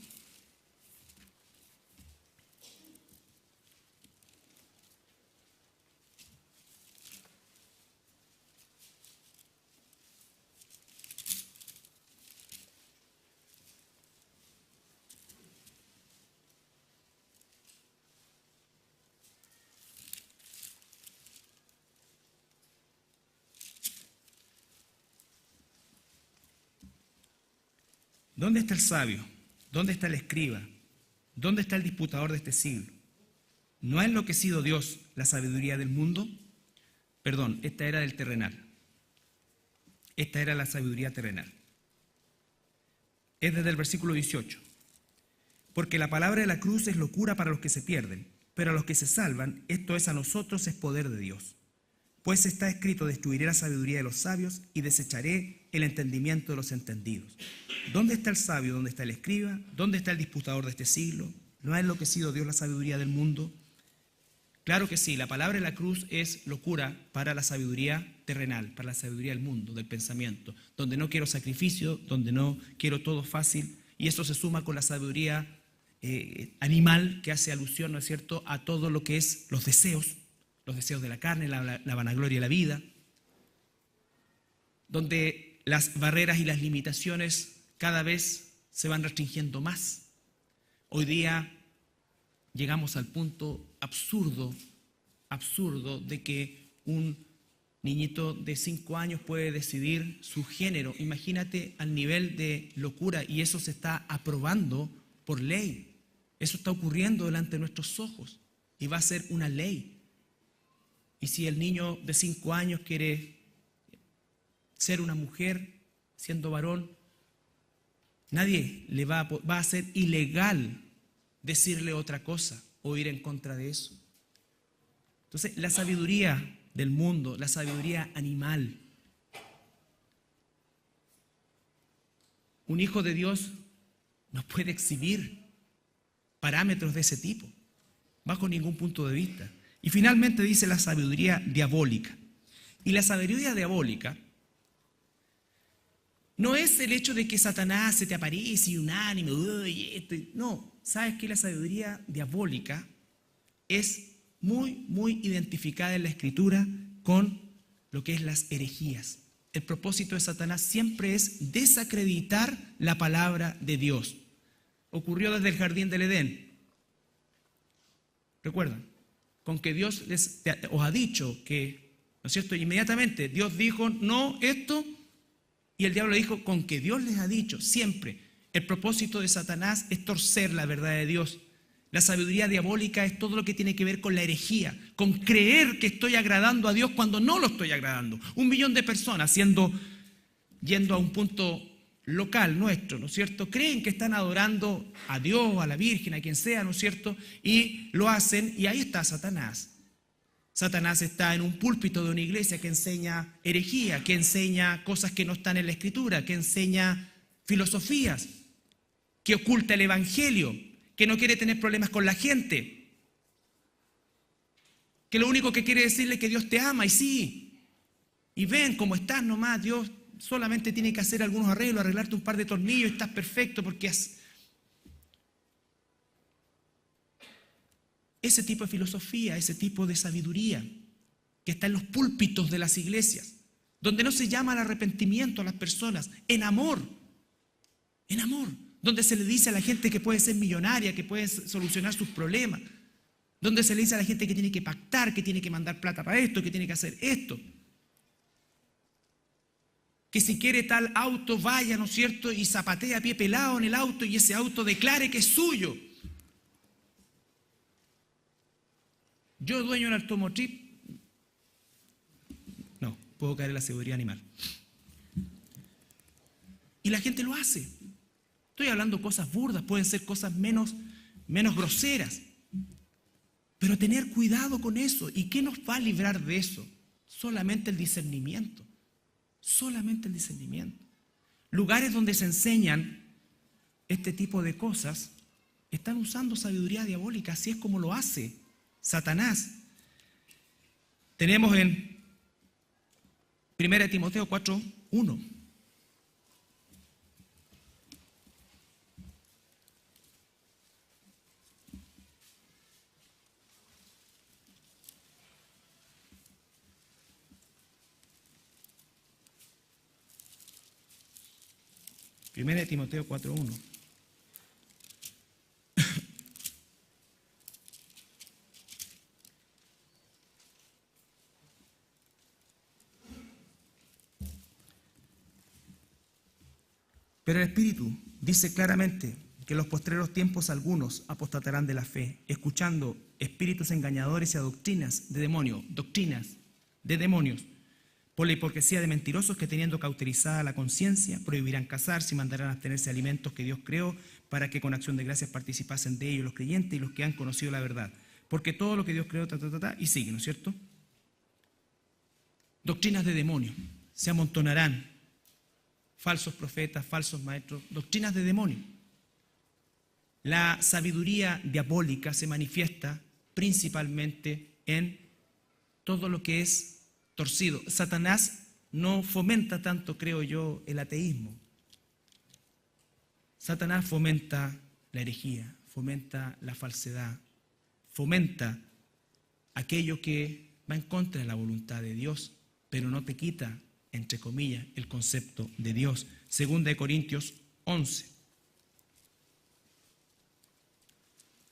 ¿Dónde está el sabio? ¿Dónde está el escriba? ¿Dónde está el disputador de este siglo? ¿No ha enloquecido Dios la sabiduría del mundo? Perdón, esta era del terrenal. Esta era la sabiduría terrenal. Es desde el versículo 18. Porque la palabra de la cruz es locura para los que se pierden, pero a los que se salvan, esto es a nosotros es poder de Dios. Pues está escrito, destruiré la sabiduría de los sabios y desecharé el entendimiento de los entendidos. ¿Dónde está el sabio? ¿Dónde está el escriba? ¿Dónde está el disputador de este siglo? ¿No ha enloquecido Dios la sabiduría del mundo? Claro que sí, la palabra de la cruz es locura para la sabiduría terrenal, para la sabiduría del mundo, del pensamiento, donde no quiero sacrificio, donde no quiero todo fácil, y eso se suma con la sabiduría animal que hace alusión, ¿no es cierto?, a todo lo que es los deseos de la carne, la vanagloria de la vida, donde las barreras y las limitaciones cada vez se van restringiendo más. Hoy día llegamos al punto absurdo de que un niñito de 5 años puede decidir su género. Imagínate al nivel de locura, y eso se está aprobando por ley. Eso está ocurriendo delante de nuestros ojos y va a ser una ley. Y si el niño de 5 años quiere ser una mujer siendo varón, nadie le va a ser ilegal decirle otra cosa o ir en contra de eso. Entonces, la sabiduría del mundo, la sabiduría animal. Un hijo de Dios no puede exhibir parámetros de ese tipo, bajo ningún punto de vista. Y finalmente dice la sabiduría diabólica. Y la sabiduría diabólica no es el hecho de que Satanás se te aparece y unánime, no, sabes que la sabiduría diabólica es muy identificada en la Escritura con lo que es las herejías. El propósito de Satanás siempre es desacreditar la palabra de Dios. Ocurrió desde el jardín del Edén. ¿Recuerdan? Con que Dios os ha dicho que, ¿no es cierto? Inmediatamente Dios dijo, no, esto, y el diablo dijo, con que Dios les ha dicho, siempre. El propósito de Satanás es torcer la verdad de Dios. La sabiduría diabólica es todo lo que tiene que ver con la herejía, con creer que estoy agradando a Dios cuando no lo estoy agradando. 1 millón de personas yendo a un punto local nuestro, ¿no es cierto? Creen que están adorando a Dios, a la Virgen, a quien sea, ¿no es cierto? Y lo hacen, y ahí está Satanás. Satanás está en un púlpito de una iglesia que enseña herejía, que enseña cosas que no están en la Escritura, que enseña filosofías, que oculta el Evangelio, que no quiere tener problemas con la gente, que lo único que quiere decirle es que Dios te ama, y sí, y ven cómo estás nomás, Dios solamente tiene que hacer algunos arreglos, arreglarte un par de tornillos y estás perfecto porque ese tipo de filosofía, ese tipo de sabiduría que está en los púlpitos de las iglesias, donde no se llama al arrepentimiento a las personas, en amor, donde se le dice a la gente que puede ser millonaria, que puede solucionar sus problemas, donde se le dice a la gente que tiene que pactar, que tiene que mandar plata para esto, que tiene que hacer esto, que si quiere tal auto vaya, ¿no es cierto?, y zapatee a pie pelado en el auto y ese auto declare que es suyo. Yo, dueño de un automotriz, no, puedo caer en la seguridad animal. Y la gente lo hace. Estoy hablando cosas burdas, pueden ser cosas menos groseras. Pero tener cuidado con eso. ¿Y qué nos va a librar de eso? Solamente el discernimiento. Solamente el discernimiento. Lugares donde se enseñan este tipo de cosas están usando sabiduría diabólica. Así es como lo hace Satanás. Tenemos en 1 Timoteo 4:1. Primera de Timoteo 4:1. Pero el Espíritu dice claramente que en los postreros tiempos algunos apostatarán de la fe, escuchando espíritus engañadores y a doctrinas de demonios, por la hipocresía de mentirosos que, teniendo cauterizada la conciencia, prohibirán casarse y mandarán a abstenerse de alimentos que Dios creó para que con acción de gracias participasen de ellos los creyentes y los que han conocido la verdad. Porque todo lo que Dios creó, y sigue, ¿no es cierto? Doctrinas de demonios, se amontonarán falsos profetas, falsos maestros, doctrinas de demonios. La sabiduría diabólica se manifiesta principalmente en todo lo que es torcido. Satanás no fomenta tanto, creo yo, el ateísmo. Satanás fomenta la herejía, fomenta la falsedad, fomenta aquello que va en contra de la voluntad de Dios, pero no te quita, entre comillas, el concepto de Dios. Segunda de Corintios 11,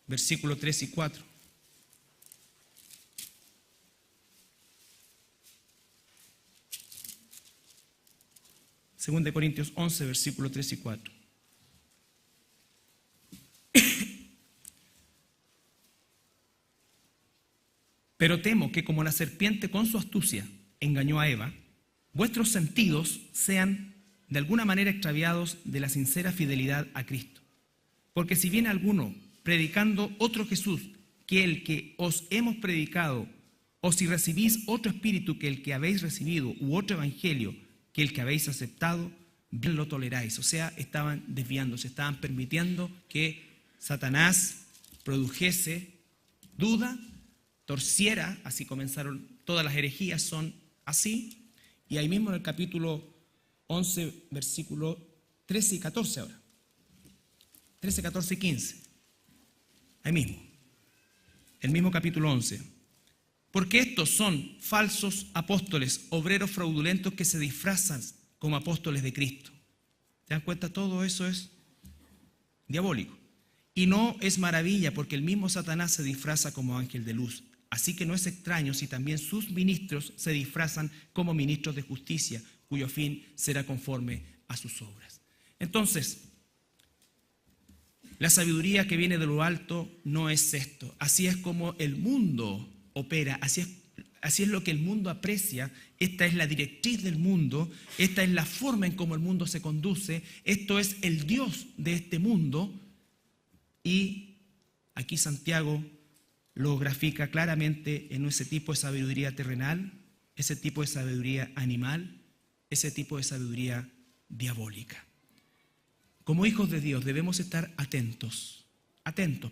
versículos 3 y 4. Segunda de Corintios 11, versículos 3 y 4. Pero temo que como la serpiente con su astucia engañó a Eva, vuestros sentidos sean de alguna manera extraviados de la sincera fidelidad a Cristo. Porque si viene alguno predicando otro Jesús que el que os hemos predicado, o si recibís otro espíritu que el que habéis recibido, u otro evangelio que el que habéis aceptado, bien lo toleráis. O sea, estaban desviándose, estaban permitiendo que Satanás produjese duda, torciera, así comenzaron todas las herejías, son así. Y ahí mismo en el capítulo 11, versículo 13 y 14 ahora. 13, 14 y 15. Ahí mismo. El mismo capítulo 11. Porque estos son falsos apóstoles, obreros fraudulentos que se disfrazan como apóstoles de Cristo. ¿Te dan cuenta? Todo eso es diabólico. Y no es maravilla, porque el mismo Satanás se disfraza como ángel de luz. Así que no es extraño si también sus ministros se disfrazan como ministros de justicia, cuyo fin será conforme a sus obras. Entonces, la sabiduría que viene de lo alto no es esto. Así es como el mundo opera, así es lo que el mundo aprecia. Esta es la directriz del mundo, esta es la forma en cómo el mundo se conduce, esto es el Dios de este mundo. Y aquí Santiago lo grafica claramente en ese tipo de sabiduría terrenal, ese tipo de sabiduría animal, ese tipo de sabiduría diabólica. Como hijos de Dios debemos estar atentos,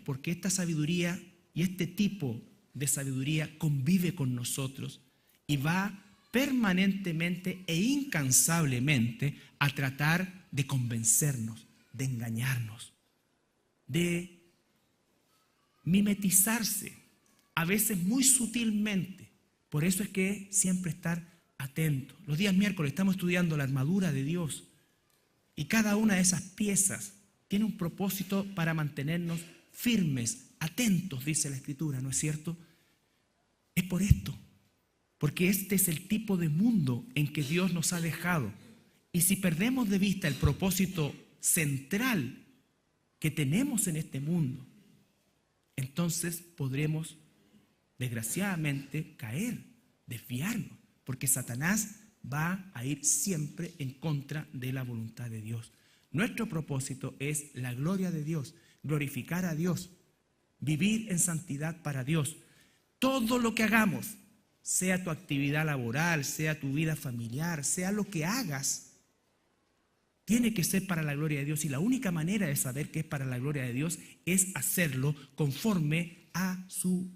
porque esta sabiduría y este tipo de sabiduría convive con nosotros y va permanentemente e incansablemente a tratar de convencernos, de engañarnos, de mimetizarse, a veces muy sutilmente. Por eso es que siempre estar atentos. Los días miércoles estamos estudiando la armadura de Dios y cada una de esas piezas tiene un propósito para mantenernos firmes, atentos, dice la Escritura, ¿no es cierto? Es por esto, porque este es el tipo de mundo en que Dios nos ha dejado. Y si perdemos de vista el propósito central que tenemos en este mundo, entonces podremos, desgraciadamente, caer, desviarnos, porque Satanás va a ir siempre en contra de la voluntad de Dios. Nuestro propósito es la gloria de Dios, glorificar a Dios, vivir en santidad para Dios. Todo lo que hagamos, sea tu actividad laboral, sea tu vida familiar, sea lo que hagas, tiene que ser para la gloria de Dios, y la única manera de saber que es para la gloria de Dios es hacerlo conforme a su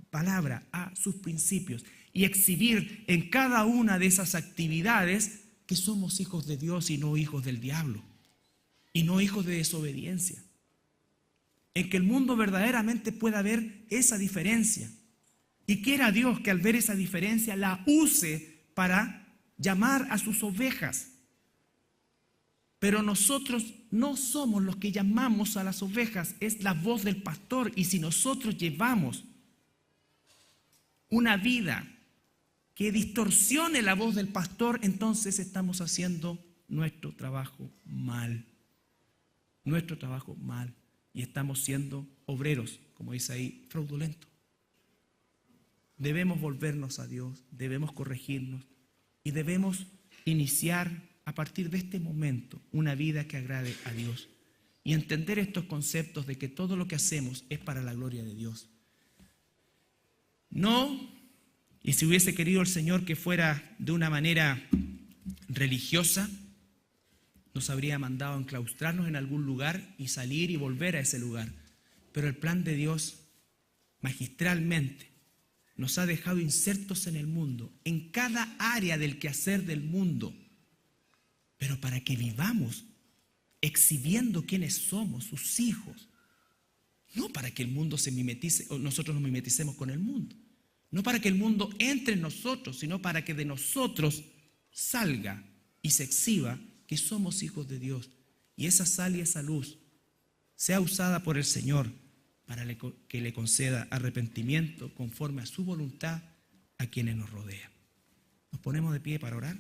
palabra, a sus principios, y exhibir en cada una de esas actividades que somos hijos de Dios y no hijos del diablo, y no hijos de desobediencia. En que el mundo verdaderamente pueda ver esa diferencia, y quiera Dios que al ver esa diferencia la use para llamar a sus ovejas. Pero nosotros no somos los que llamamos a las ovejas, es la voz del pastor. Y si nosotros llevamos una vida que distorsione la voz del pastor, entonces estamos haciendo nuestro trabajo mal. Nuestro trabajo mal. Y estamos siendo obreros, como dice ahí, fraudulentos. Debemos volvernos a Dios, debemos corregirnos y debemos iniciar a partir de este momento una vida que agrade a Dios y entender estos conceptos de que todo lo que hacemos es para la gloria de Dios. No, y si hubiese querido el Señor que fuera de una manera religiosa, nos habría mandado a enclaustrarnos en algún lugar y salir y volver a ese lugar. Pero el plan de Dios, magistralmente, nos ha dejado insertos en el mundo, en cada área del quehacer del mundo, pero para que vivamos exhibiendo quiénes somos, sus hijos, No para que el mundo se mimetice o nosotros nos mimeticemos con el mundo. No para que el mundo entre en nosotros, sino para que de nosotros salga y se exhiba que somos hijos de Dios. Y esa sal y esa luz sea usada por el Señor para que le conceda arrepentimiento conforme a su voluntad a quienes nos rodean. Nos ponemos de pie para orar.